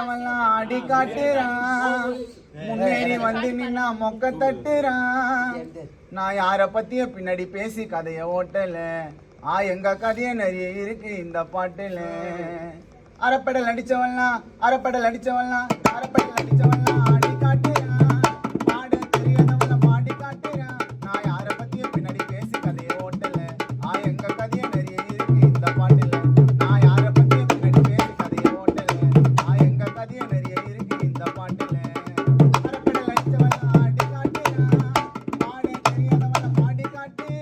ஆடி காட்டுறான் முன்னேறி வந்து நின்னா மொக்க தட்டுறான். நான் யார பத்திய பின்னாடி பேசி கதைய ஓட்டல. எங்க கதைய நிறைய இருக்கு இந்த பாட்டுல. அரைப்படல் அடிச்சவன்லாம் அரப்படல் அடிச்சவன்லாம் ஆடி காட்டுறான். பாட தெரியாதவன பாடி காட்டுறான். நான் யார பத்திய பின்னாடி பேசி கதைய ஓட்டல. எங்க கதைய நிறைய இருக்கு இந்த பாட்டுல. நான் யார பத்திய பின்னாடி பேசி கதைய ஓட்டல. எங்க கதைய நிறைய இருக்கு இந்த பாட்டுல. அரப்படல் அடிச்சவன்லாம் ஆடி காட்டுறான். பாட தெரியாதவன பாடி காட்டுறான்.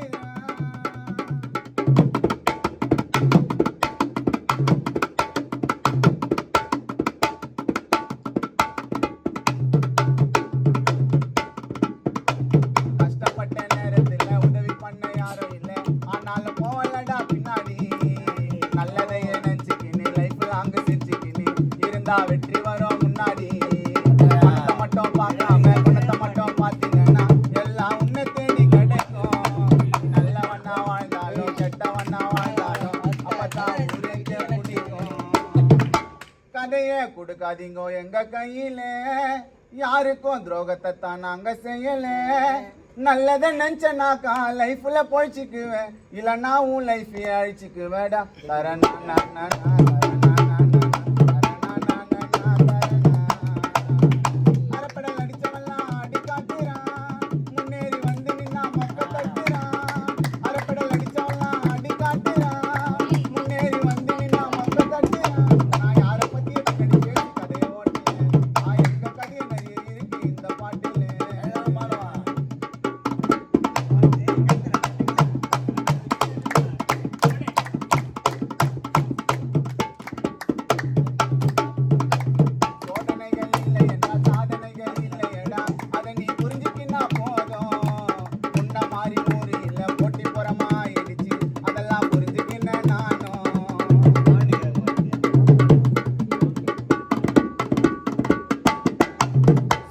கஷ்டப்பட்ட நேரத்துல உதவி பண்ண யாரும் இல்ல. ஆனாலும் போவலடா பின்னாடி. நல்லதையே நினைச்சுக்கின்னு லைஃப் அங்க சிரிச்சுக்கின்னு இருந்தா வெற்றி வரும் முன்னாடி. பணத்தை மட்டும் பார்க்காம குணத்தை மட்டும் பார்த்தீங்கன்னா எல்லாம் உன்னை தேடி கிடைக்கும். நல்லவனா வாழ்ந்தாலும் கெட்டவனா வாழ்ந்தாலும் அப்பதான் ஊரே பிடிக்கும். கதையே கொடுக்காதீங்க எங்க கையில. யாருக்கும் துரோகத்தை தான் நாங்க செய்யல. நல்லதை நினைச்சனாக்கா லைஃப்ல பொழிச்சுக்குவேன். இல்லைன்னா உன் லைஃப் அழிச்சுக்குவேடா. அரப்படல் அடிச்சவெல்லாம் ஆடி காட்டுறான். முன்னேறி வந்து நின்னா மொக்க தட்டுறான். அரப்படல் அடிச்சவெல்லாம் ஆடி காட்டுறான். முன்னேறி வந்து நின்னா மொக்க தட்டுறான். நான் யார பத்திய பின்னாடி பேசி கதைய ஓட்டல. எங்க கதைய நிறைய இருக்கு இந்த பாட்டுல. சோதனைகள் இல்லை என்றால் சாதனைகள் இல்லையடா. அதை நீ புரிஞ்சுக்கின்னா போதும். முன்ன மாதிரி ஊரு இல்ல போட்டி புறமா இடிச்சு அதெல்லாம் புரிஞ்சுக்கின்ன நானும்.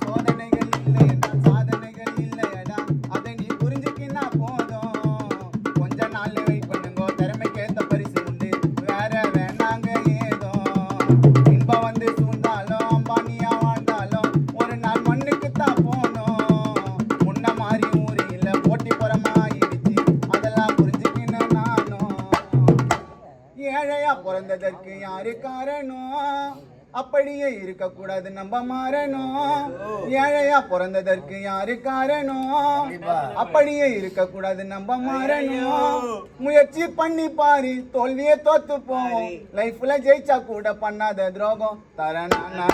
சோதனைகள் இல்லை என்றால் சாதனைகள் இல்லையடா. அதை நீ புரிஞ்சுக்கின்னா போதும். கொஞ்ச நாள் வெயிட் பண்ணுங்க. திறமைக்கு ஏத்த பரிசு உண்டு. வேற வேணாங்க ஏதோ. இன்பம் வந்து சூழ்ந்தாலும் அம்பானியா வாழ்ந்தாலும் ஒரு நாள் மண்ணுக்கு தான் போனோம். முன்ன மாதிரி ஊரு இல்ல போட்டி புறமா இடிச்சு அதெல்லாம் புரிஞ்சுக்கின்னு நானும். ஏழையா பிறந்ததற்கு யாரு காரணம்? அப்படியே இருக்கக்கூடாது நம்ம மாறணும். ஏழையா பிறந்ததற்கு யாரு காரணம்? அப்படியே இருக்கக்கூடாது நம்ம மாறணும். முயற்சி பண்ணி பாரு தோல்வியே தோத்து போவோம். லைஃப்ல ஜெயிச்சா கூட பண்ணாத துரோகம். தரணா